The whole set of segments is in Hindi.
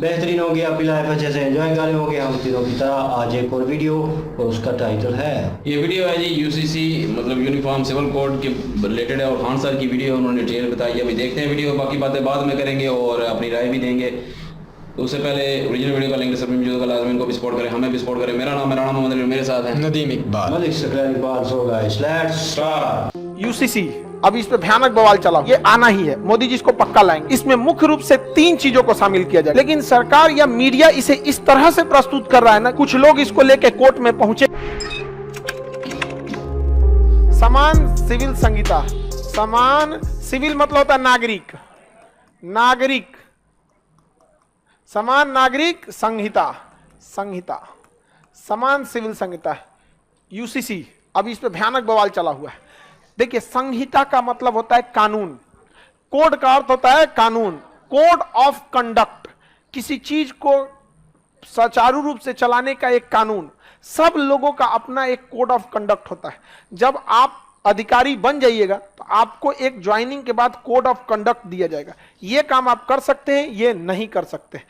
बेहतरीन हो गया, आपकी लाइफ अच्छे से एंजॉय कर रहे होंगे हम दिनों की तरह। आज एक और वीडियो और उसका टाइटल है, ये वीडियो है जी यूसीसी मतलब यूनिफॉर्म सिविल कोड के रिलेटेड है और खान सर की वीडियो उन्होंने डिटेल बताई है। अभी देखते हैं वीडियो, बाकी बातें बाद में करेंगे और अपनी राय भी देंगे। तो उससे पहले ओरिजिनल वीडियो का लिंक डिस्क्रिप्शन में जो लाजमी इनको भी सपोर्ट करें, हमें भी सपोर्ट करें। मेरा नाम मोहम्मद अली, मेरे साथ हैं Nadeem Iqbal, Malik Saqlain Iqbal. So guys let's start. UCC अब इस पे भयानक बवाल चला, ये आना ही है, मोदी जी इसको पक्का लाएंगे। इसमें मुख्य रूप से 3 चीजों को शामिल किया जाए, लेकिन सरकार या मीडिया इसे इस तरह से प्रस्तुत कर रहा है ना, कुछ लोग इसको लेके कोर्ट में पहुंचे। समान सिविल संहिता, समान सिविल मतलब होता है नागरिक, नागरिक समान नागरिक संहिता, संहिता समान सिविल संहिता यूसीसी। अब इस पे भयानक बवाल चला हुआ है। देखिए, संहिता का मतलब होता है कानून, कोड का अर्थ होता है कानून, कोड ऑफ कंडक्ट, किसी चीज को सुचारू रूप से चलाने का एक कानून। सब लोगों का अपना एक कोड ऑफ कंडक्ट होता है। जब आप अधिकारी बन जाइएगा तो आपको एक ज्वाइनिंग के बाद कोड ऑफ कंडक्ट दिया जाएगा, ये काम आप कर सकते हैं, ये नहीं कर सकते।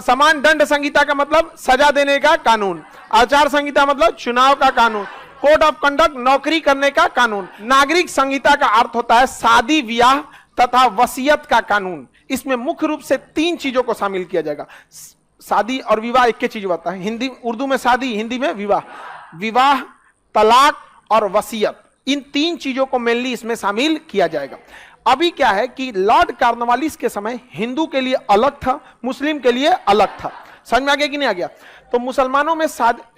समान दंड संहिता का मतलब सजा देने का कानून, आचार संहिता मतलब चुनाव का कानून, कोड ऑफ कंडक्ट नौकरी करने का कानून। नागरिक संहिता का अर्थ होता है शादी ब्याह तथा वसीयत का कानून। इसमें मुख्य रूप से 3 चीजों को शामिल किया जाएगा। शादी और विवाह एक ही चीज होता है, हिंदी उर्दू में शादी, हिंदी में विवाह, विवाह, तलाक और वसीयत, इन 3 चीजों को मेनली इसमें शामिल किया जाएगा। अभी क्या है कि लॉर्ड कॉर्नवालिस के समय हिंदू के लिए अलग था, मुस्लिम के लिए अलग था। समझ में आ गया कि नहीं आ गया? तो मुसलमानों में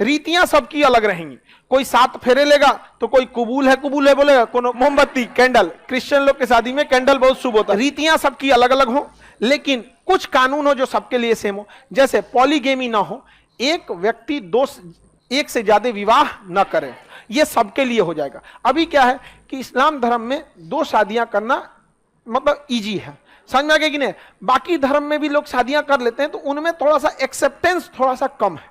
रीतियां सबकी अलग रहेंगी। कोई 7 फेरे लेगा तो कोई कबूल है बोलेगा, कोनो मोमबत्ती कैंडल। क्रिश्चियन लोग की शादी में कैंडल बहुत शुभ होता है। रीतियां सबकी अलग अलग हो, लेकिन कुछ कानून हो जो सबके लिए सेम हो। जैसे पॉलीगेमी ना हो, एक व्यक्ति 1 से ज्यादा विवाह न करे, ये सबके लिए हो जाएगा। अभी क्या है कि इस्लाम धर्म में 2 शादियां करना मतलब इजी है, समझ में आ गया कि नहीं? बाकी धर्म में भी लोग शादियां कर लेते हैं तो उनमें थोड़ा सा एक्सेप्टेंस थोड़ा सा कम है,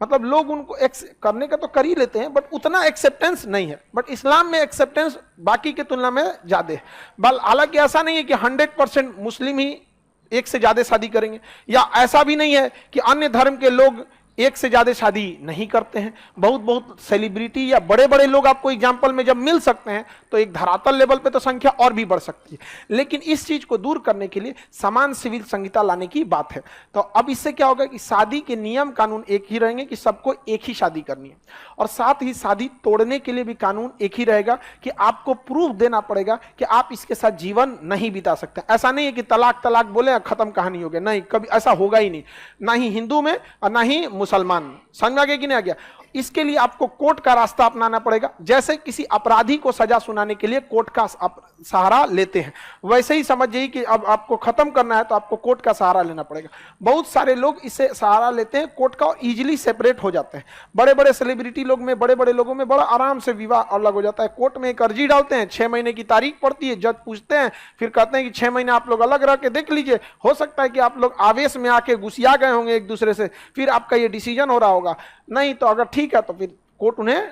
मतलब लोग उनको करने का तो कर ही लेते हैं बट उतना एक्सेप्टेंस नहीं है। बट इस्लाम में एक्सेप्टेंस बाकी की तुलना में ज्यादा है। हालांकि ऐसा नहीं है कि 100% मुस्लिम ही 1 से ज्यादा शादी करेंगे, या ऐसा भी नहीं है कि अन्य धर्म के लोग 1 से ज्यादा शादी नहीं करते हैं। बहुत सेलिब्रिटी या बड़े बड़े लोग आपको एग्जाम्पल में जब मिल सकते हैं तो एक धरातल लेवल पे तो संख्या और भी बढ़ सकती है। लेकिन इस चीज को दूर करने के लिए समान सिविल संहिता लाने की बात है। तो अब इससे क्या होगा कि शादी के नियम कानून एक ही रहेंगे कि सबको एक ही शादी करनी है, और साथ ही शादी तोड़ने के लिए भी कानून एक ही रहेगा कि आपको प्रूफ देना पड़ेगा कि आप इसके साथ जीवन नहीं बिता सकते। ऐसा नहीं है कि तलाक तलाक बोले खत्म कहानी हो गया, नहीं, कभी ऐसा होगा ही नहीं, ना ही हिंदू में और ना ही मुसलमान। समझ में आ गया कि नहीं आ गया? इसके लिए आपको कोर्ट का रास्ता अपनाना पड़ेगा। जैसे किसी अपराधी को सजा सुनाने के लिए कोर्ट का सहारा लेते हैं, वैसे ही समझ जाइए कि अब आपको खत्म करना है तो आपको कोर्ट का सहारा लेना पड़ेगा। बहुत सारे लोग इससे सहारा लेते हैं कोर्ट का और इजीली सेपरेट हो जाते हैं। बड़े बड़े सेलिब्रिटी लोग में, बड़े बड़े लोगों में बड़ा आराम से विवाह अलग हो जाता है। कोर्ट में एक अर्जी डालते हैं, 6 महीने की तारीख पड़ती है, जज पूछते हैं, फिर कहते हैं कि 6 महीने आप लोग अलग रह के देख लीजिए। हो सकता है कि आप लोग आवेश में आके घुसिया गए होंगे एक दूसरे से, फिर आपका ये डिसीजन हो रहा होगा। नहीं तो अगर ठीक है तो फिर कोर्ट उन्हें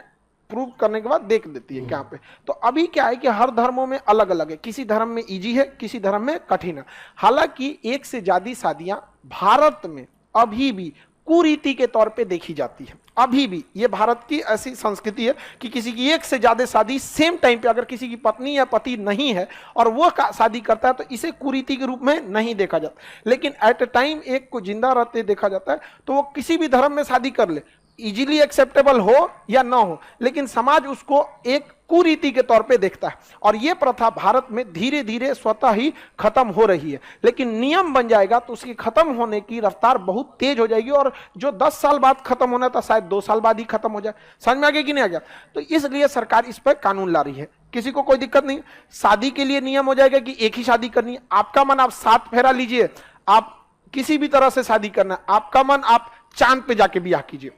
प्रूव करने के बाद देख देती है क्या पे। तो अभी क्या है कि हर धर्मों में अलग अलग है, किसी धर्म में इजी है, किसी धर्म में कठिन है। हालांकि 1 से ज्यादा शादियां भारत में अभी भी कुरीति के तौर पे देखी जाती है। अभी भी ये भारत की ऐसी संस्कृति है कि किसी की 1 से ज्यादा शादी सेम टाइम पे, अगर किसी की पत्नी या पति नहीं है और वो शादी करता है तो इसे कुरीति के रूप में नहीं देखा जाता। लेकिन एट ए टाइम एक को जिंदा रहते देखा जाता है, तो वो किसी भी धर्म में शादी कर ले, इजीली एक्सेप्टेबल हो या ना हो, लेकिन समाज उसको एक कुरीति के तौर पे देखता है। और ये प्रथा भारत में धीरे धीरे स्वतः ही खत्म हो रही है। लेकिन नियम बन जाएगा तो उसकी खत्म होने की रफ्तार बहुत तेज हो जाएगी, और जो 10 साल बाद खत्म होना था शायद 2 साल बाद ही खत्म हो जाए। समझ में आ गया कि नहीं आ गया? तो इसलिए सरकार इस पर कानून ला रही है। किसी को कोई दिक्कत नहीं, शादी के लिए नियम हो जाएगा कि एक ही शादी करनी है। आपका मन, आप 7 फेरा लीजिए, आप किसी भी तरह से शादी करना, आपका मन आप चांद पे जाके ब्याह कीजिए,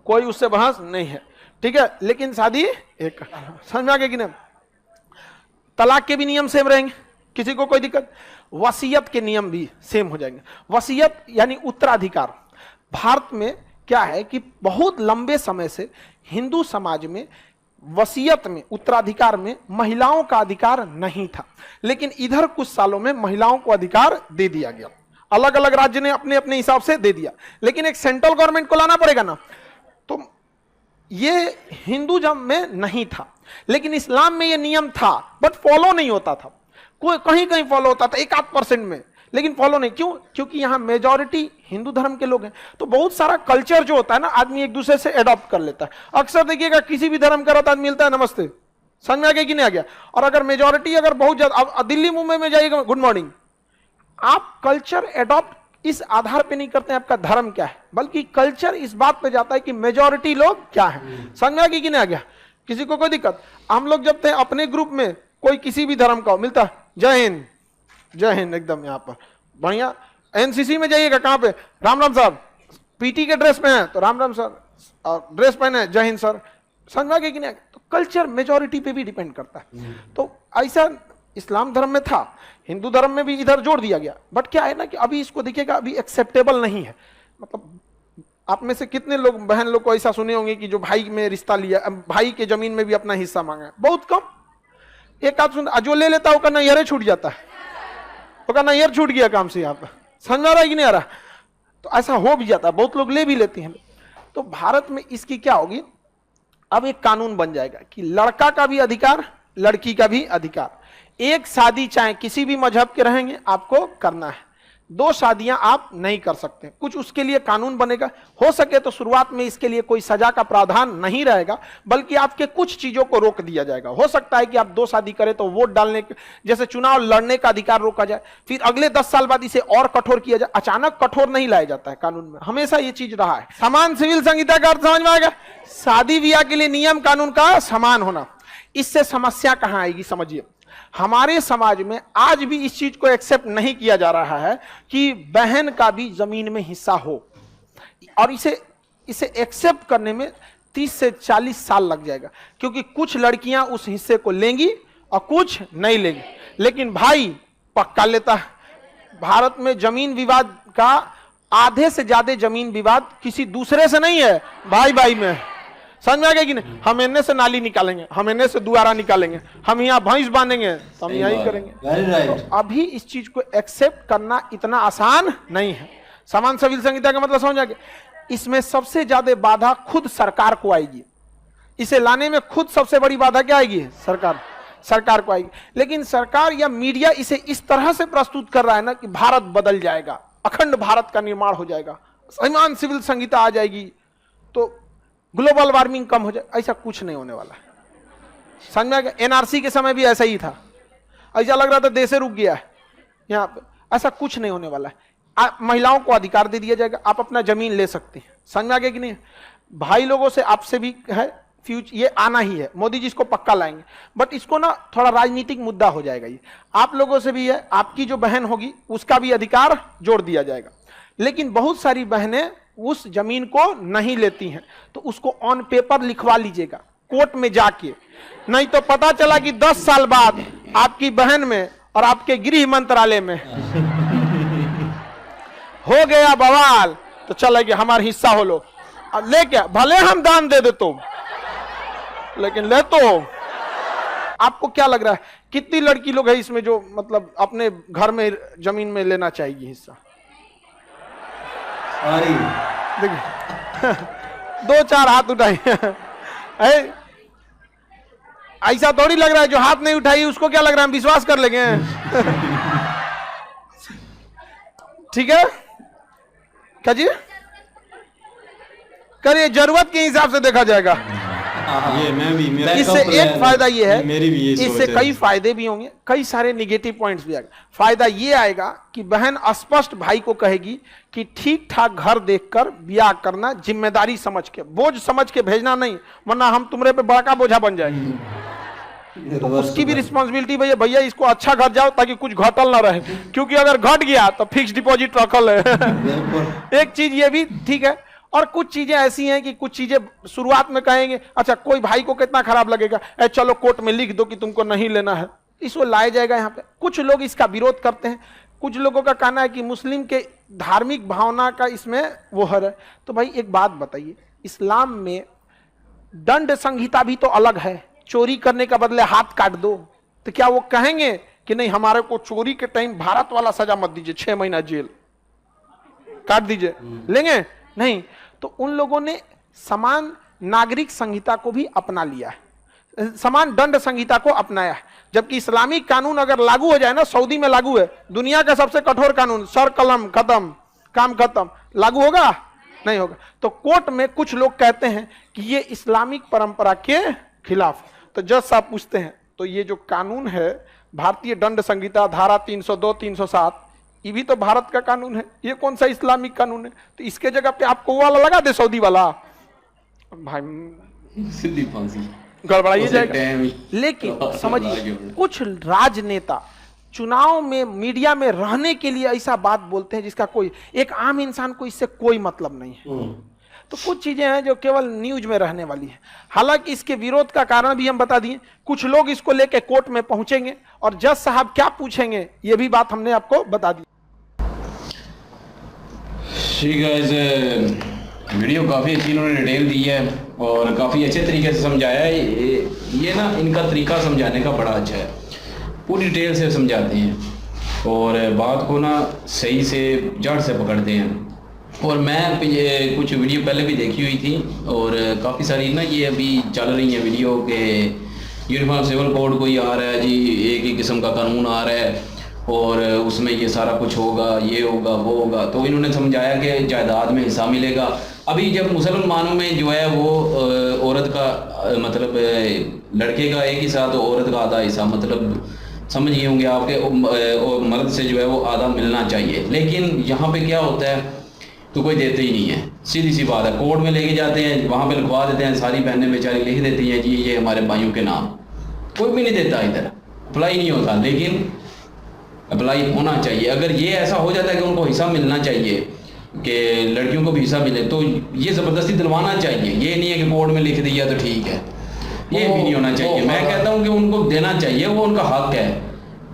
कोई उससे बहस नहीं है, ठीक है। लेकिन शादी एक, समझ में आ गया कि नहीं? तलाक के भी नियम सेम रहेंगे, किसी को कोई दिक्कत। वसीयत के नियम भी सेम हो जाएंगे। वसीयत यानी उत्तराधिकार। भारत में क्या है कि बहुत लंबे समय से हिंदू समाज में वसीयत में, उत्तराधिकार में महिलाओं का अधिकार नहीं था, लेकिन इधर कुछ सालों में महिलाओं को अधिकार दे दिया गया। अलग अलग राज्य ने अपने अपने हिसाब से दे दिया, लेकिन एक सेंट्रल गवर्नमेंट को लाना पड़ेगा ना। तो ये हिंदुइज्म में नहीं था, लेकिन इस्लाम में ये नियम था, बट फॉलो नहीं होता था। कोई कहीं कहीं फॉलो होता था, 1-8% में, लेकिन फॉलो नहीं। क्यों? क्योंकि यहां मेजॉरिटी हिंदू धर्म के लोग हैं। तो बहुत सारा कल्चर जो होता है ना, आदमी एक दूसरे से एडॉप्ट कर लेता है। अक्सर देखिएगा किसी भी धर्म का रहता आदमी मिलता है, नमस्ते, समझ में आ गया कि नहीं आ गया। और अगर मेजॉरिटी अगर बहुत ज्यादा, अब दिल्ली मुंबई में जाइएगा, गुड मॉर्निंग। आप कल्चर एडॉप्ट इस आधार पे नहीं करते हैं आपका धर्म क्या है, बल्कि कल्चर इस बात पे जाता है कि मेजॉरिटी लोग क्या है। समझ में आ गया कि नहीं आ गया? किसी को कोई दिक्कत? हम लोग जब थे अपने ग्रुप में, कोई किसी भी धर्म का मिलता, जय हिंद, जय हिंद, एकदम यहाँ पर बढ़िया। एनसीसी में जाइएगा, कहाँ पे, राम राम साहब, पीटी के ड्रेस में है तो राम राम सर, ड्रेस पहने जय हिंद सर। समझ में आ गया कि नहीं? तो कल्चर मेजॉरिटी पे भी डिपेंड करता है। तो ऐसा इस्लाम धर्म में था, हिंदू धर्म में भी इधर जोड़ दिया गया। बट क्या है ना कि अभी इसको देखिएगा, अभी एक्सेप्टेबल नहीं है। मतलब आप में से कितने लोग, बहन लोग को ऐसा सुने होंगे कि जो भाई में रिश्ता लिया, भाई के जमीन में भी अपना हिस्सा मांगा है? बहुत कम, एक आध सुन, जो ले लेता है वो नैहरे छूट जाता है, वो नैहर छूट गया काम से। यहाँ पर समझ आ रहा है कि नहीं आ रहा? तो ऐसा हो भी जाता है, बहुत लोग ले भी लेते हैं। तो भारत में इसकी क्या होगी, अब एक कानून बन जाएगा कि लड़का का भी अधिकार, लड़की का भी अधिकार। एक शादी चाहे किसी भी मजहब के रहेंगे, आपको करना है। 2 शादियां आप नहीं कर सकते। कुछ उसके लिए कानून बनेगा। हो सके तो शुरुआत में इसके लिए कोई सजा का प्रावधान नहीं रहेगा, बल्कि आपके कुछ चीजों को रोक दिया जाएगा। हो सकता है कि आप 2 शादी करें तो वोट डालने, जैसे चुनाव लड़ने का अधिकार रोका जाए, फिर अगले 10 साल बाद इसे और कठोर किया जाए। अचानक कठोर नहीं लाया जाता है कानून में, हमेशा ये चीज रहा है। समान सिविल संहिता का अर्थ समझ में आएगा? शादी ब्याह के लिए नियम कानून का समान होना। इससे समस्या कहां आएगी समझिए। हमारे समाज में आज भी इस चीज को एक्सेप्ट नहीं किया जा रहा है कि बहन का भी जमीन में हिस्सा हो, और इसे एक्सेप्ट करने में 30 से 40 साल लग जाएगा, क्योंकि कुछ लड़कियां उस हिस्से को लेंगी और कुछ नहीं लेंगी। लेकिन भाई पक्का लेता है। भारत में जमीन विवाद का आधे से ज्यादा जमीन विवाद किसी दूसरे से नहीं है, भाई भाई में। समझ में आ गया कि नहीं? हम इन्ने से नाली निकालेंगे, हम इन्ने से दुआरा निकालेंगे, हम यहाँ भैंस बांधेंगे, तो हम यही करेंगे। तो अभी इस चीज को एक्सेप्ट करना इतना आसान नहीं है। समान सिविल संहिता का मतलब समझ आ गया? इसमें सबसे ज्यादा बाधा खुद सरकार को आएगी। इसे लाने में खुद सबसे बड़ी बाधा क्या आएगी? सरकार को आएगी। लेकिन सरकार या मीडिया इसे इस तरह से प्रस्तुत कर रहा है ना कि भारत बदल जाएगा, अखंड भारत का निर्माण हो जाएगा, समान सिविल संहिता आ जाएगी तो ग्लोबल वार्मिंग कम हो जाए। ऐसा कुछ नहीं होने वाला है। समझ में आ गया? एनआरसी के समय भी ऐसा ही था, ऐसा लग रहा था देश रुक गया है यहाँ पे। ऐसा कुछ नहीं होने वाला है। महिलाओं को अधिकार दे दिया जाएगा, आप अपना जमीन ले सकते हैं। समझ में आ गया कि नहीं? भाई लोगों से, आपसे भी है, फ्यूचर ये आना ही है, मोदी जी इसको पक्का लाएंगे। बट इसको ना थोड़ा राजनीतिक मुद्दा हो जाएगा। ये आप लोगों से भी है, आपकी जो बहन होगी उसका भी अधिकार जोड़ दिया जाएगा। लेकिन बहुत सारी बहनें उस जमीन को नहीं लेती हैं, तो उसको ऑन पेपर लिखवा लीजिएगा कोर्ट में जाके। नहीं तो पता चला कि 10 साल बाद आपकी बहन में और आपके गृह मंत्रालय में हो गया बवाल, तो चला कि हमारा हिस्सा हो लो। ले क्या, भले हम दान दे दे तुम, लेकिन ले तो। आपको क्या लग रहा है कितनी लड़की लोग है इसमें जो मतलब अपने घर में जमीन में लेना चाहिए हिस्सा? देखिए 2-4 हाथ उठाइए। ऐसा थोड़ी लग रहा है जो हाथ नहीं उठाई उसको क्या लग रहा है हम विश्वास कर लेंगे। ठीक है, कहिए, करिए, जरूरत के हिसाब से देखा जाएगा। ये मैं भी, मेरा इससे एक फायदा ये है, मेरी भी ये इससे कई फायदे भी होंगे, कई सारे निगेटिव पॉइंट्स भी आएंगे। फायदा ये आएगा कि बहन स्पष्ट भाई को कहेगी कि ठीक ठाक घर देखकर ब्याह करना, जिम्मेदारी समझ के, बोझ समझ के भेजना नहीं, वरना हम तुम्हारे पे बड़ा बोझा बन जाएंगे। तो उसकी भी रिस्पॉन्सिबिलिटी भैया इसको अच्छा घर जाओ ताकि कुछ घटल ना रहे, क्योंकि अगर घट गया तो फिक्स डिपॉजिट रखल है। एक चीज ये भी ठीक है। और कुछ चीजें ऐसी हैं कि कुछ चीजें शुरुआत में कहेंगे, अच्छा कोई भाई को कितना खराब लगेगा, चलो कोर्ट में लिख दो कि तुमको नहीं लेना है, इसको लाया जाएगा यहाँ पे। कुछ लोग इसका विरोध करते हैं। कुछ लोगों का कहना है कि मुस्लिम के धार्मिक भावना का इसमें वो है। तो भाई एक बात बताइए, इस्लाम में दंड संहिता भी तो अलग है। चोरी करने का बदले हाथ काट दो, तो क्या वो कहेंगे कि नहीं हमारे को चोरी के टाइम भारत वाला सजा मत दीजिए, 6 महीना जेल? काट दीजिए, लेंगे नहीं। तो उन लोगों ने समान नागरिक संहिता को भी अपना लिया है, समान दंड संहिता को अपनाया है। जबकि इस्लामिक कानून अगर लागू हो जाए ना, सऊदी में लागू है दुनिया का सबसे कठोर कानून, सर कलम खत्म, काम खत्म, लागू होगा नहीं होगा। तो कोर्ट में कुछ लोग कहते हैं कि ये इस्लामिक परंपरा के खिलाफ। तो जज साहब पूछते हैं तो ये जो कानून है भारतीय दंड संहिता धारा 302 307, ये भी तो भारत का कानून है, ये कौन सा इस्लामिक कानून है? तो इसके जगह पे आपको वो वाला लगा दे सऊदी वाला, भाई सीधी फांसी गड़बड़ाइए जाएगा। लेकिन समझिए कुछ राजनेता चुनाव में मीडिया में रहने के लिए ऐसा बात बोलते हैं जिसका कोई एक आम इंसान को इससे कोई मतलब नहीं है। तो कुछ चीजें हैं जो केवल न्यूज में रहने वाली है। हालांकि इसके विरोध का कारण भी हम बता दिए, कुछ लोग इसको लेके कोर्ट में पहुंचेंगे और जज साहब क्या पूछेंगे ये भी बात हमने आपको बता दी। वीडियो काफ़ी अच्छी इन्होंने डिटेल दी है और काफ़ी अच्छे तरीके से समझाया है। ये ना इनका तरीका समझाने का बड़ा अच्छा है, पूरी डिटेल से समझाते हैं और बात को ना सही से जड़ से पकड़ते हैं। और मैं ये कुछ वीडियो पहले भी देखी हुई थी और काफ़ी सारी ना ये अभी चल रही हैं वीडियो के यूनिफॉर्म सिविल कोड कोई आ रहा है जी, एक ही किस्म का कानून आ रहा है और उसमें ये सारा कुछ होगा, ये होगा वो होगा। तो इन्होंने समझाया कि जायदाद में हिस्सा मिलेगा। अभी जब मुसलमानों में जो है वो औरत का मतलब लड़के का एक हिस्सा तो औरत का आधा हिस्सा, मतलब समझिए होंगे आपके, और मर्द से जो है वो आधा मिलना चाहिए। लेकिन यहाँ पे क्या होता है तो कोई देते ही नहीं है, सीधी सी बात है। कोर्ट में लेके जाते हैं, वहाँ पे लिखवा देते हैं, सारी बहनें बेचारी लिख देती हैं जी ये हमारे भाइयों के नाम, कोई भी नहीं देता, इधर अप्लाई नहीं होता। लेकिन अप्लाई होना चाहिए। अगर ये ऐसा हो जाता है कि उनको हिस्सा मिलना चाहिए, कि लड़कियों को भी हिस्सा मिले, तो ये ज़बरदस्ती दिलवाना चाहिए। ये नहीं है कि कोर्ट में लिख दिया तो ठीक है, ये भी नहीं होना चाहिए। मैं कहता हूँ कि उनको देना चाहिए, वो उनका हक है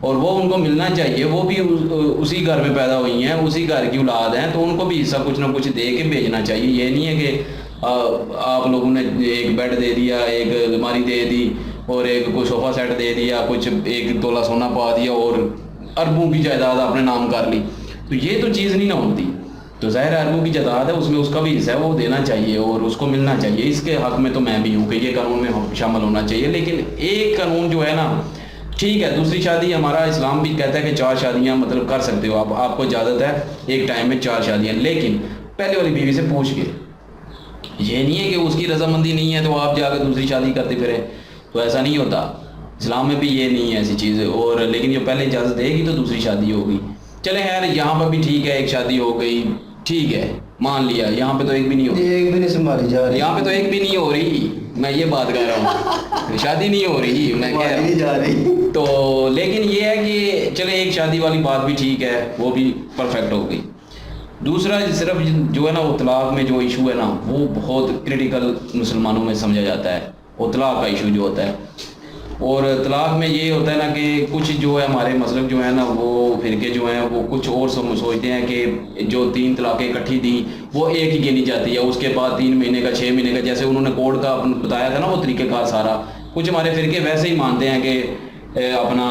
और वो उनको मिलना चाहिए। वो भी उसी घर में पैदा हुई हैं, उसी घर की औलाद हैं, तो उनको भी हिस्सा कुछ ना कुछ दे के भेजना चाहिए। ये नहीं है कि आप लोगों ने एक बेड दे दिया, एक अलमारी दे दी और एक कोई सोफ़ा सेट दे दिया, कुछ 1 तोला सोना पा दिया और अरबों की जायदाद अपने नाम कर ली। तो ये तो चीज़ नहीं ना होती। तो ज़ाहिर अरबों की जायदाद है, उसमें उसका भी हिस्सा है, वो देना चाहिए और उसको मिलना चाहिए। इसके हक में तो मैं भी हूँ कि ये कानून में शामिल होना चाहिए। लेकिन एक कानून जो है ना, ठीक है, दूसरी शादी हमारा इस्लाम भी कहता है कि 4 शादियाँ मतलब कर सकते हो आप, आपको इजाज़त है एक टाइम में 4 शादियाँ, लेकिन पहले वाली बीवी से पूछ के। ये नहीं है कि उसकी रजामंदी नहीं है तो आप जाकर दूसरी शादी करते फिरें, तो ऐसा नहीं होता। इस्लाम में भी ये नहीं है ऐसी चीज़। और लेकिन जो पहले इजाज़त देगी तो दूसरी शादी होगी। चले यार यहाँ पर भी ठीक है, एक शादी हो गई, ठीक है, मान लिया। यहाँ पे तो एक भी नहीं हो रही, एक भी नहीं संभाली जा रही, यहाँ पे तो एक भी नहीं हो रही, मैं ये बात कर रहा हूँ। शादी नहीं हो रही, मैं कह रहा हूँ जा रही। तो। लेकिन ये है कि चले एक शादी वाली बात भी ठीक है, वो भी परफेक्ट हो गई। दूसरा सिर्फ जो है ना, वो तलाक में जो इशू है ना, वो बहुत क्रिटिकल मुसलमानों में समझा जाता है, वो तलाक का इशू जो होता है। और तलाक में ये होता है ना कि कुछ जो है हमारे मसलब जो है ना, वो फिरके जो हैं वो कुछ और सोचते हैं कि जो 3 तलाक़ें इकट्ठी दी वो एक ही गिनी जाती है, उसके बाद 3 महीने का 6 महीने का, जैसे उन्होंने कोर्ट का बताया था ना वो तरीक़ेकार सारा। कुछ हमारे फिरके वैसे ही मानते हैं कि अपना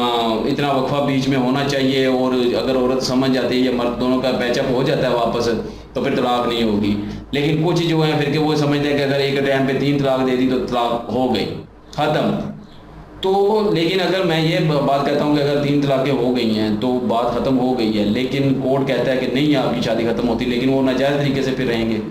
इतना वक्फा बीच में होना चाहिए और अगर औरत समझ जाती है या मर्द दोनों का पैचअप हो जाता है वापस तो फिर तलाक नहीं होगी। लेकिन कुछ जो है फिरके वो समझते हैं कि अगर एक टाइम पे 3 तलाक दे दी तो तलाक हो गई, ख़त्म। तो लेकिन अगर मैं ये बात कहता हूँ कि अगर 3 तलाक़ें हो गई हैं तो बात ख़त्म हो गई है, लेकिन कोर्ट कहता है कि नहीं आपकी शादी ख़त्म होती, लेकिन वो नाजायज़ तरीके से फिर रहेंगे,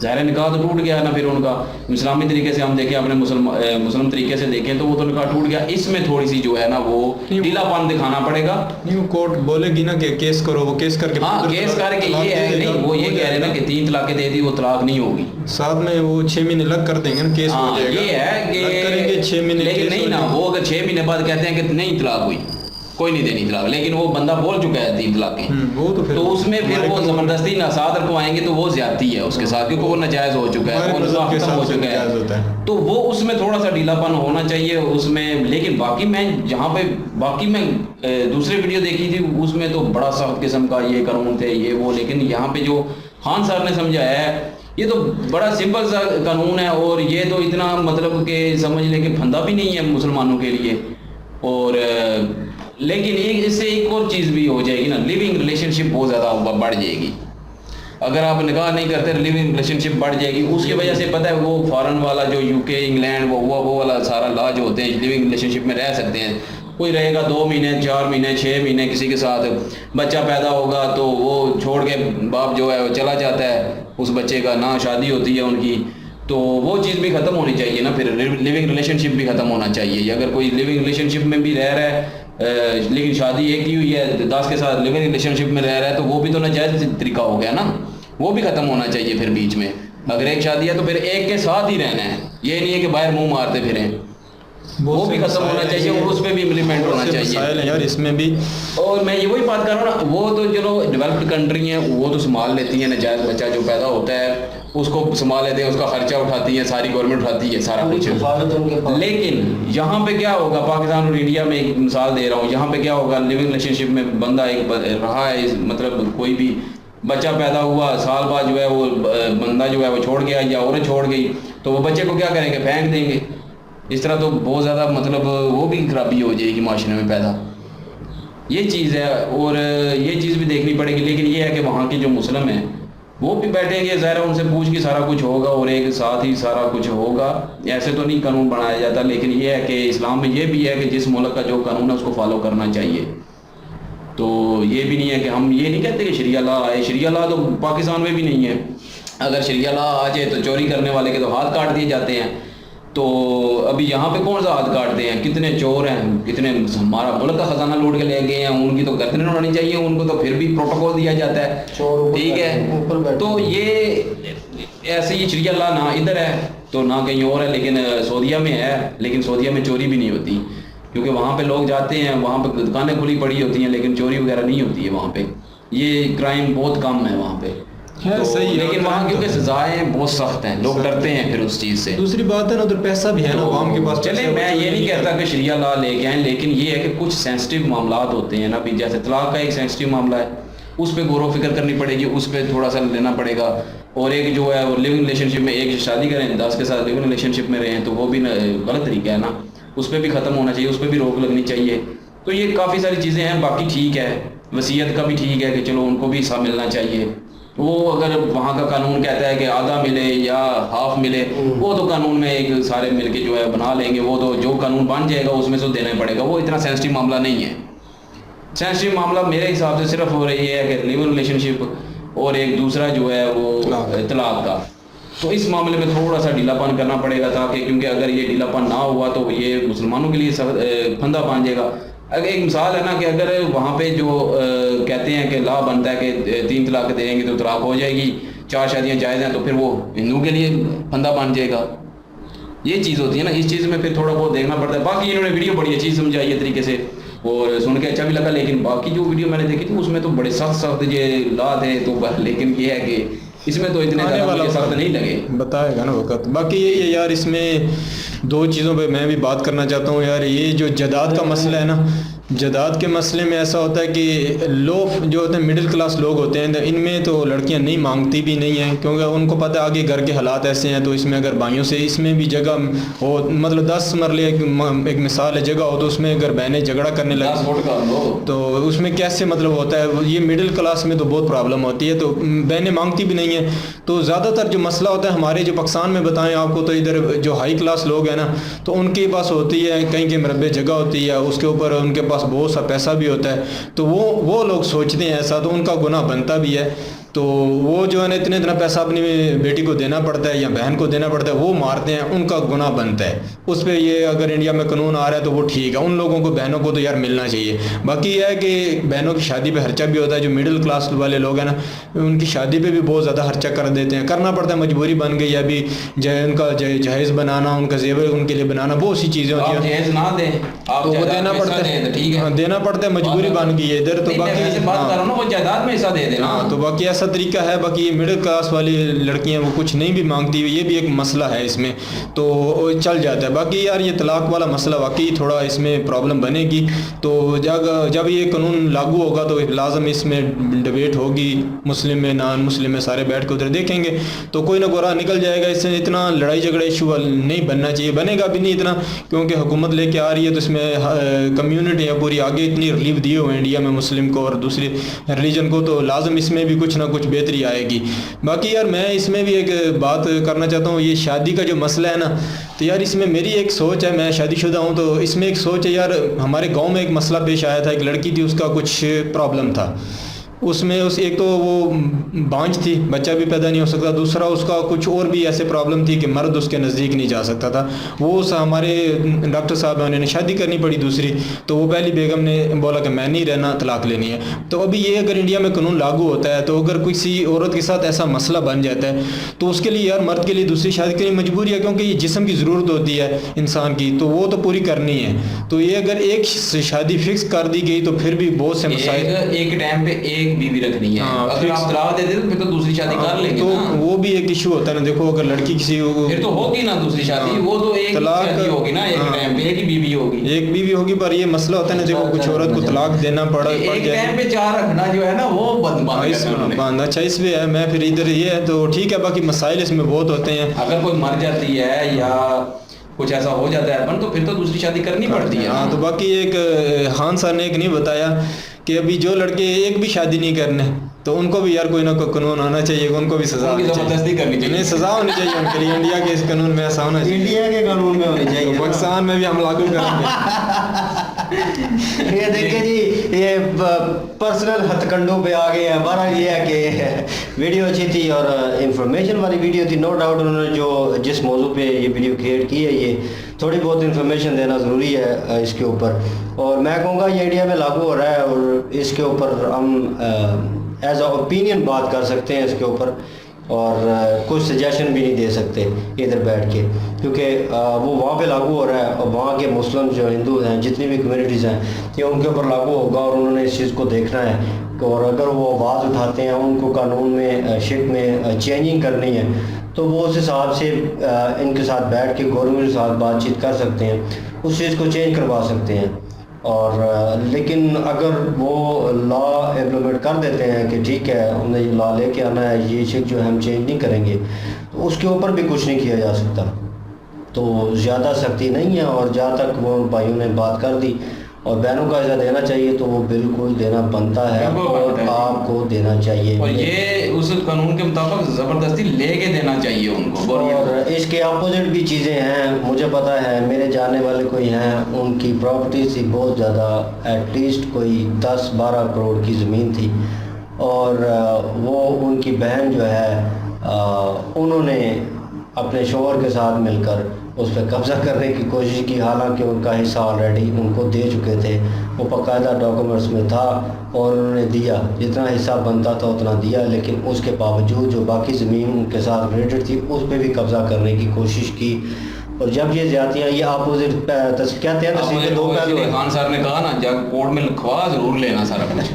ज़ाहिर निकाह तो टूट गया ना फिर उनका। इस्लामी तरीके से हम देखें, अपने मुस्लिम तरीके से देखें तो वो तो निकाह टूट गया। इसमें थोड़ी सी जो है ना वो ढीलापन दिखाना पड़ेगा। नहीं, वो कोर्ट बोलेगी ना कि केस करो, वो केस करके, हाँ केस करके ये है नहीं, वो ये कह रहे हैं ना कि 3 तलाक़ें दे दी वो तलाक नहीं होगी, साथ में वो 6 महीने लग कर देंगे ना, केस हो जाएगा। ये है कि करेंगे 6 महीने, लेकिन नहीं ना, वो अगर 6 महीने बाद कहते हैं कि नहीं तलाक हुई, कोई नहीं देनी तलाक, लेकिन वो बंदा बोल चुका है 3 तलाक़ें, वो तो फिर तो उसमें फिर वो ज़बरदस्ती ना साथ रखवाएंगे तो वो ज्यादती है उसके साथ, क्योंकि वो नाजायज़ हो चुका है, वो खत्म हो चुका है। तो वो उसमें थोड़ा सा ढीलापन होना चाहिए उसमें। लेकिन बाकी मैं जहाँ पे दूसरे वीडियो देखी थी उसमें तो बड़ा सख्त किस्म का ये कानून थे ये वो, लेकिन यहाँ पे जो खान साहब ने समझाया है ये तो बड़ा सिंपल सा कानून है और ये तो इतना मतलब कि समझ लें कि फंदा भी नहीं है मुसलमानों के लिए। और लेकिन इससे एक और चीज़ भी हो जाएगी ना, लिविंग रिलेशनशिप बहुत ज़्यादा बढ़ जाएगी। अगर आप निकाह नहीं करते लिविंग रिलेशनशिप बढ़ जाएगी। उसकी वजह से पता है वो फॉरेन वाला जो यूके इंग्लैंड वो वाला सारा लॉ जो होते हैं लिविंग रिलेशनशिप में रह सकते हैं। कोई रहेगा 2 महीने 4 महीने 6 महीने किसी के साथ, बच्चा पैदा होगा तो वो छोड़ के बाप जो है वो चला जाता है, उस बच्चे का ना शादी होती है उनकी, तो वो चीज़ भी ख़त्म होनी चाहिए ना। फिर लिविंग रिलेशनशिप भी ख़त्म होना चाहिए। अगर कोई लिविंग रिलेशनशिप में भी रह रहा है लेकिन शादी एक ही हुई है, 10 के साथ लिविंग रिलेशनशिप में रह रहा है, तो वो भी तो नाजायज़ तरीका हो गया ना, वो भी ख़त्म होना चाहिए। फिर बीच में अगर एक शादी है तो फिर एक के साथ ही रहना है, ये नहीं है कि बाहर मुंह मारते फिरें, वो भी खत्म होना चाहिए और उस पर भी इम्प्लीमेंट होना चाहिए यार इसमें भी। और मैं ये वही बात कर रहा हूँ ना, वो तो चलो डेवलप्ड कंट्री हैं वो तो संभाल लेती हैं, नाजायज़ बच्चा जो पैदा होता है उसको संभाल लेते हैं, उसका खर्चा उठाती है, सारी गवर्नमेंट उठाती है सारा कुछ। लेकिन यहाँ पे क्या होगा, पाकिस्तान और इंडिया में एक मिसाल दे रहा हूँ, यहाँ पे क्या होगा, लिविंग रिलेशनशिप में बंदा एक रहा है, मतलब कोई भी बच्चा पैदा हुआ, साल बाद जो है वो बंदा जो है वो छोड़ गया या औरत छोड़ गई, तो वो बच्चे को क्या करेंगे, फेंक देंगे। इस तरह तो बहुत ज़्यादा मतलब वो भी खराबी हो जाएगी माशरे में पैदा, ये चीज़ है। और ये चीज़ भी देखनी पड़ेगी। लेकिन ये है कि वहाँ के जो मुस्लिम हैं वो भी बैठेंगे, ज़ाहिर है उनसे पूछ के सारा कुछ होगा और एक साथ ही सारा कुछ होगा। ऐसे तो नहीं कानून बनाया जाता, लेकिन ये है कि इस्लाम में ये भी है कि जिस मुल्क का जो कानून है उसको फॉलो करना चाहिए। तो ये भी नहीं है कि हम ये नहीं कहते कि शरिया लॉ आए, शरिया लॉ तो पाकिस्तान में भी नहीं है। अगर शरिया लॉ आ जाए तो चोरी करने वाले के तो हाथ काट दिए जाते हैं। तो अभी यहाँ पे कौन सा हाथ काटते हैं, कितने चोर हैं, कितने हमारा मुल्क का खजाना लूट के ले गए हैं, उनकी तो गर्दनें उड़ानी चाहिए, उनको तो फिर भी प्रोटोकॉल दिया जाता है, ठीक है। तो ये ऐसे ही शरिया लॉ ना इधर है तो ना कहीं और है, लेकिन सऊदीया में है। लेकिन सऊदीया में चोरी भी नहीं होती क्योंकि वहाँ पे लोग जाते हैं, वहाँ पे दुकानें खुली पड़ी होती हैं, लेकिन चोरी वगैरह नहीं होती है वहाँ पे। ये क्राइम बहुत कम है वहाँ पे तो, सही है। लेकिन वहाँ क्योंकि सजाएं बहुत सख्त हैं, लोग डरते हैं फिर उस चीज़ से। दूसरी बात है ना, उधर पैसा भी है ना आवाम के पास। चले मैं ये नहीं कहता कि शरिया लॉ लेके आए, लेकिन ये है कि कुछ सेंसिटिव मामलात होते हैं ना, भी जैसे तलाक का एक सेंसिटिव मामला है, उस पर गौर फिक्र करनी पड़ेगी, उस पर थोड़ा सा लेना पड़ेगा। और एक जो है वो लिविंग रिलेशनशिप में एक शादी करें 10 के साथ लिविंग रिलेशनशिप में रहें, तो वो भी गलत तरीका है ना, उस पर भी ख़त्म होना चाहिए, उस पर भी रोक लगनी चाहिए। तो ये काफ़ी सारी चीज़ें हैं। बाकी ठीक है, वसीयत का भी ठीक है कि चलो उनको भी हिस्सा मिलना चाहिए। वो अगर वहाँ का कानून कहता है कि आधा मिले या हाफ मिले, वो तो कानून में एक सारे मिलके जो है बना लेंगे, वो तो जो कानून बन जाएगा उसमें से देना पड़ेगा। वो इतना सेंसिटिव मामला नहीं है। सेंसिटिव मामला मेरे हिसाब से सिर्फ हो रही है कि लिविंग रिलेशनशिप और एक दूसरा जो है वो तलाक का। तो इस मामले में थोड़ा सा ढीलापन करना पड़ेगा, ताकि क्योंकि अगर ये ढीलापन ना हुआ तो ये मुसलमानों के लिए फंदा बन जाएगा। अगर एक मिसाल है ना कि अगर वहाँ पे जो कहते हैं कि लॉ बनता है कि 3 तलाक देंगे तो तलाक हो जाएगी, 4 शादियाँ जायज़ हैं, तो फिर वो हिंदू के लिए फंदा बन जाएगा। ये चीज़ होती है ना, इस चीज़ में फिर थोड़ा बहुत देखना पड़ता है। बाकी इन्होंने वीडियो बड़ी अच्छी समझाई है तरीके से और सुन के अच्छा भी लगा। लेकिन बाकी जो वीडियो मैंने देखी थी उसमें तो बड़े सख्त ये लॉ थे, तो लेकिन ये है कि इसमें तो इतने ज़्यादा सख्त नहीं लगे, बताएगा ना वक्त। बाकी यही है यार, इसमें 2 चीज़ों पे मैं भी बात करना चाहता हूँ यार। ये जो जदाद का मसला है ना, जदाद के मसले में ऐसा होता है कि लोग जो होते हैं मिडिल क्लास लोग होते हैं, इनमें तो लड़कियां नहीं मांगती भी नहीं हैं, क्योंकि उनको पता है आगे घर के हालात ऐसे हैं। तो इसमें अगर भाइयों से इसमें भी जगह हो, मतलब 10 मरले एक मिसाल है जगह हो, तो उसमें अगर बहनें झगड़ा करने लगे तो उसमें कैसे मतलब होता है। ये मिडिल क्लास में तो बहुत प्रॉब्लम होती है, तो बहनें मांगती भी नहीं है। तो ज़्यादातर जो मसला होता है हमारे जो पाकिस्तान में बताएं आपको, तो इधर जो हाई क्लास लोग हैं ना, तो उनके पास होती है कहीं के मरबे जगह होती है, उसके ऊपर उनके पास बहुत सा पैसा भी होता है। तो वो लोग सोचते हैं ऐसा, तो उनका गुनाह बनता भी है। तो वो जो है ना इतना पैसा अपनी बेटी को देना पड़ता है या बहन को देना पड़ता है, वो मारते हैं, उनका गुनाह बनता है। उस पर ये अगर इंडिया में कानून आ रहा है तो वो ठीक है, उन लोगों को बहनों को तो यार मिलना चाहिए। बाकी यह है कि बहनों की शादी पे खर्चा भी होता है। जो मिडिल क्लास वाले लोग हैं ना, उनकी शादी पे भी बहुत ज़्यादा खर्चा कर देते हैं, करना पड़ता है, मजबूरी बन गई। अभी उनका जहेज़ बनाना, उनका जेवर उनके लिए बनाना, बहुत सी चीज़ें होती हैं, तो वो देना पड़ता है, देना पड़ता है, मजबूरी बन गई है इधर। तो बाकी हाँ, तो बाकी ऐसा तरीका है। बाकी मिडिल क्लास वाली लड़कियां वो कुछ नहीं भी मांगती, ये भी एक मसला है इसमें, तो चल जाता है। बाकी यार ये तलाक वाला मसला वाकई थोड़ा इसमें प्रॉब्लम बनेगी। तो जब ये कानून लागू होगा तो लाजम इसमें डिबेट होगी, मुस्लिम में नॉन मुस्लिम में सारे बैठ कर उधर देखेंगे, तो कोई ना कोई राह निकल जाएगा। इससे इतना लड़ाई झगड़ा इशू नहीं बनना चाहिए, बनेगा भी नहीं इतना, क्योंकि हुकूमत लेके आ रही है। तो इसमें कम्यूनिटी है पूरी आगे इतनी रिलीफ दिए हुए इंडिया में मुस्लिम को और दूसरे रिलीजन को, तो लाजम इसमें भी कुछ ना कुछ बेहतरी आएगी। बाकी यार मैं इसमें भी एक बात करना चाहता हूँ, ये शादी का जो मसला है ना, तो यार इसमें मेरी एक सोच है, मैं शादीशुदा हूँ तो इसमें एक सोच है यार, हमारे गांव में एक मसला पेश आया था, एक लड़की थी उसका कुछ प्रॉब्लम था, उसमें उस एक तो वो बांझ थी, बच्चा भी पैदा नहीं हो सकता, दूसरा उसका कुछ और भी ऐसे प्रॉब्लम थी कि मर्द उसके नज़दीक नहीं जा सकता था। वो हमारे डॉक्टर साहब हैं, उन्होंने शादी करनी पड़ी दूसरी, तो वो पहली बेगम ने बोला कि मैं नहीं रहना, तलाक लेनी है। तो अभी ये अगर इंडिया में कानून लागू होता है तो अगर किसी औरत के साथ ऐसा मसला बन जाता है तो उसके लिए यार मर्द के लिए दूसरी शादी करनी मजबूरी है, क्योंकि ये जिस्म की ज़रूरत होती है इंसान की, तो वो तो पूरी करनी है। तो ये अगर एक शादी फिक्स कर दी गई तो फिर भी बहुत से मसाइल, एक टाइम पे एक बीवी रखनी है, अगर आप तलाक दे दे तो फिर तो दूसरी शादी कर लेंगे तो ना। वो भी एक इशू होता है ना। देखो अगर लड़की किसी फिर तो होगी ना दूसरी शादी, वो तो एक तलाक शादी होगी ना, एक टाइम पे एक ही बीवी होगी, एक बीवी होगी, पर ये मसला होता है ना, देखो कुछ औरत को तलाक देना पड़ एक जाए, टाइम पे चार रखना जो है ना वो बंद। अच्छा इसमें है, मैं फिर इधर ये है तो ठीक है, बाकी मसाइल इसमें बहुत होते हैं। अगर कोई मर जाती है या कुछ ऐसा हो जाता है तो फिर तो दूसरी शादी करनी पड़ती है। हाँ, तो बाकी एक खान सर ने एक नहीं बताया कि अभी जो लड़के एक भी शादी नहीं करने तो उनको भी यार कोई ना कोई कानून आना चाहिए, उनको भी सजा होनी जबरदस्ती करनी चाहिए, नहीं सजा होनी चाहिए उनके लिए। इंडिया के इस कानून में ऐसा होना चाहिए, इंडिया के कानून में होनी चाहिए, तो पाकिस्तान में भी हम लागू करेंगे। ये देखिए जी, ये पर्सनल हथकंडों पे आ गए हैं। बहरहाल ये है कि वीडियो अच्छी थी और इंफॉर्मेशन वाली वीडियो थी, नो डाउट। उन्होंने जो जिस मौजू पे ये वीडियो क्रिएट की है, ये थोड़ी बहुत इंफॉर्मेशन देना ज़रूरी है इसके ऊपर, और मैं कहूँगा ये इंडिया में लागू हो रहा है और इसके ऊपर हम एज अ ओपिनियन बात कर सकते हैं इसके ऊपर, और कुछ सजेशन भी नहीं दे सकते इधर बैठ के, क्योंकि वो वहाँ पे लागू हो रहा है और वहाँ के मुस्लिम जो हिंदू हैं, जितनी भी कम्युनिटीज़ हैं, ये उनके ऊपर लागू होगा और उन्होंने इस चीज़ को देखना है। और अगर वो आवाज़ उठाते हैं, उनको कानून में शिप में चेंजिंग करनी है, तो वो उस हिसाब से इनके साथ बैठ के गवर्नमेंट के साथ बातचीत कर सकते हैं, उस चीज़ को चेंज करवा सकते हैं। और लेकिन अगर वो लॉ इम्प्लीमेंट कर देते हैं कि ठीक है हमने ये लॉ लेके आना है, ये चीज़ जो है हम चेंज नहीं करेंगे, तो उसके ऊपर भी कुछ नहीं किया जा सकता। तो ज़्यादा सख्ती नहीं है, और जहाँ तक वो भाइयों ने बात कर दी और बहनों का ऐसा देना चाहिए तो वो बिल्कुल देना बनता है और आपको देना चाहिए, और ये उस कानून के मुताबिक ज़बरदस्ती लेके देना चाहिए उनको। और इसके अपोजिट भी चीज़ें हैं, मुझे पता है, मेरे जानने वाले कोई हैं, उनकी प्रॉपर्टी थी बहुत ज़्यादा, एटलीस्ट कोई 10-12 करोड़ की ज़मीन थी, और वो उनकी बहन जो है उन्होंने अपने शोहर के साथ मिलकर उस पर कब्ज़ा करने की कोशिश की, हालांकि उनका हिस्सा ऑलरेडी उनको दे चुके थे, वो बाकायदा डॉक्यूमेंट्स में था और उन्होंने दिया, जितना हिस्सा बनता था उतना दिया, लेकिन उसके बावजूद जो बाकी ज़मीन उनके साथ रिलेटेड थी उस पर भी कब्ज़ा करने की कोशिश की। और जब ये ज्यादतियाँ, ये अपोजिट कहते हैं, तस्वीर के दो पहलू हैं। खान साहब ने कहा ना, जब कोर्ट में लिखवा जरूर लेना सारा कुछ,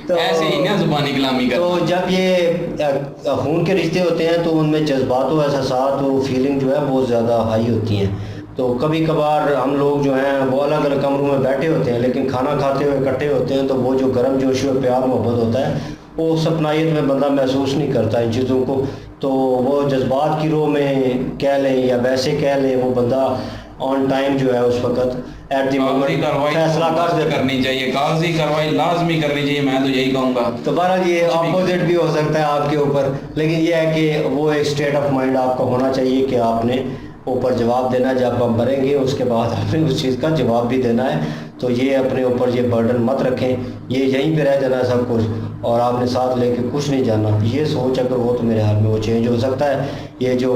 तो ऐसे ही ना जुबानी कलामी कर। तो जब ये खून के रिश्ते होते हैं तो उनमें जज्बात व एहसासात और फीलिंग जो है बहुत ज़्यादा हाई होती हैं। तो कभी कभार हम लोग जो हैं वो अलग अलग कमरों में बैठे होते हैं, लेकिन खाना खाते हुए इकट्ठे होते हैं, तो वो जो गर्म जोशी और प्यार मोहब्बत होता है वो सपनायत में बंदा महसूस नहीं करता इन चीज़ों को। तो वो जज्बात की रो में कह लें या वैसे कह लें, वो बंदा ऑन टाइम जो है उस वक्त एट द मोमेंट फैसला करनी चाहिए, कागजी कार्रवाई लाजमी करनी चाहिए, मैं तो यही कहूँगा। तो बहरहाल ये अपोजिट भी हो सकता है आपके ऊपर, लेकिन ये है कि वो एक स्टेट ऑफ माइंड आपका होना चाहिए कि आपने ऊपर जवाब देना, जब हम मरेंगे उसके बाद आपने उस चीज़ का जवाब भी देना है। तो ये अपने ऊपर ये बर्डन मत रखें, ये यहीं पे रह जाना सब कुछ और आपने साथ लेके कुछ नहीं जाना। ये सोच अगर हो तो मेरे हाल में वो चेंज हो सकता है। ये जो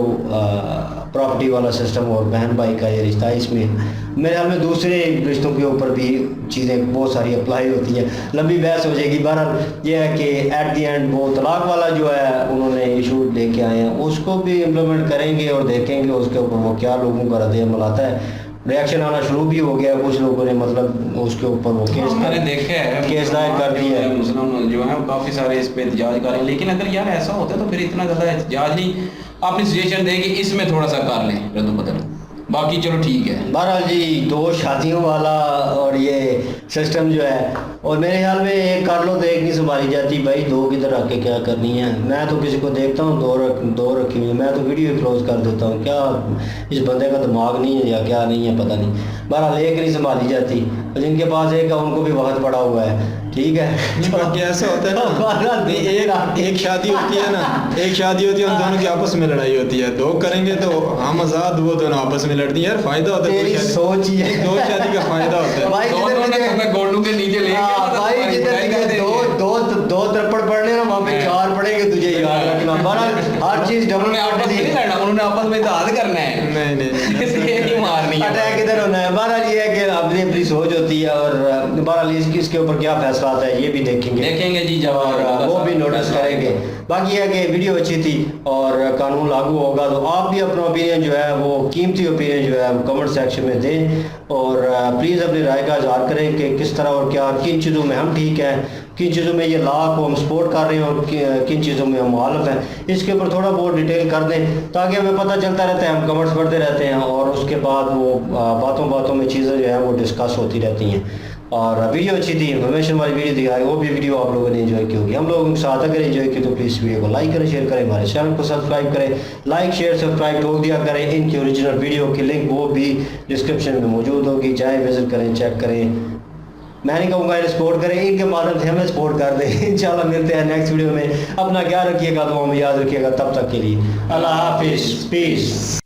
प्रॉपर्टी वाला सिस्टम और बहन भाई का ये रिश्ता है, इसमें मेरे हाल में दूसरे रिश्तों के ऊपर भी चीज़ें बहुत सारी अप्लाई होती हैं, लंबी बहस हो जाएगी। बहरहाल ये है कि एट दी एंड वो तलाक वाला जो है उन्होंने इशू लेके आए हैं, उसको भी इम्प्लीमेंट करेंगे और देखेंगे उसके ऊपर वो क्या लोगों का रद्द-ए-अमल आता है। रिएक्शन आना शुरू भी हो गया, कुछ लोगों ने मतलब उसके ऊपर वो केस मैंने देखे है, केस दायर कर दिया है। मुस्लिम जो है काफ़ी सारे इस पे एहतजाज कर रहे हैं, लेकिन अगर यार ऐसा होता तो फिर इतना ज़्यादा एहतजाज नहीं, आपने सजेशन दें कि इसमें थोड़ा सा कर लें रद्द-बदल, बाकी चलो ठीक है। बहरहाल जी, दो शादियों वाला और ये सिस्टम जो है, और मेरे ख्याल में एक कर लो तो एक नहीं संभाली जाती भाई, दो किधर रख के क्या करनी है। मैं तो किसी को देखता हूँ दो रखी हुई है, मैं तो वीडियो क्लोज कर देता हूँ, क्या इस बंदे का दिमाग नहीं है या क्या नहीं है पता नहीं। बहरहाल एक नहीं संभाली जाती, जिनके पास एक है उनको भी वक्त पड़ा हुआ है, ठीक है। नहीं, बाकी ऐसा होता है ना, नहीं, एक शादी होती है ना, एक शादी होती है, उन दोनों की आपस में लड़ाई होती है, दो करेंगे तो हम आजाद, वो दोनों आपस में लड़ती है। यार फायदा होता है तेरी सोच ही है, दो शादी का फायदा होता है। भाई दोनों ने मैं गोल्डू के नीचे ले गया, हाँ, भाई जिधर दो थप्पड़ पड़ने ना वहाँ पे 4 पड़ेंगे, तुझे याद रखना। बहरहाल हर चीज डबल उन्होंने आपस में नहीं लड़ना, उन्होंने आपस में इत्तेहाद करना है, नहीं नहीं इसलिए नहीं मारनी है। अटैक इधर होना है। बहरहाल ये है कि अपनी अपनी सोच होती है, और बहरहाल इसके ऊपर क्या फैसला आता है ये भी देखेंगे जी जब और वो भी नोटिस करेंगे। बाकी है कि वीडियो अच्छी थी और कानून लागू होगा तो आप भी अपना ओपिनियन जो है वो कीमती ओपिनियन जो है कमेंट सेक्शन में दें, और प्लीज़ अपनी राय का इजहार करें कि किस तरह और क्या किन चीज़ों में हम ठीक हैं, किन चीज़ों में ये लॉ को हम सपोर्ट कर रहे हैं और किन चीज़ों में हम मुखालिफ हैं। इसके ऊपर थोड़ा बहुत डिटेल कर दें ताकि हमें पता चलता रहता है, हम कमेंट्स पढ़ते रहते हैं और उसके बाद वो बातों बातों में चीज़ें जो है वो डिस्कस होती रहती हैं। और वीडियो अच्छी थी, इन्फॉर्मेशन वाली वीडियो दिखाई, वो भी वीडियो आप लोगों ने एंजॉय की होगी। हम लोगों के साथ अगर एंजॉय की तो प्लीज़ वीडियो को लाइक करें, शेयर करें, हमारे चैनल को सब्सक्राइब करें, लाइक शेयर सब्सक्राइब ठोक दिया करें। इनकी ओरिजिनल वीडियो की लिंक वो भी डिस्क्रिप्शन में मौजूद होगी, जाएँ विजिट करें, चेक करें। मैं नहीं कहूँगा इन्हें सपोर्ट करें, इनके माध्यम से हमें सपोर्ट कर दें। इंशाल्लाह मिलते हैं नेक्स्ट वीडियो में। अपना ख्याल रखिएगा, दुआ में याद रखिएगा। तब तक के लिए अल्लाह हाफिज़, पीस।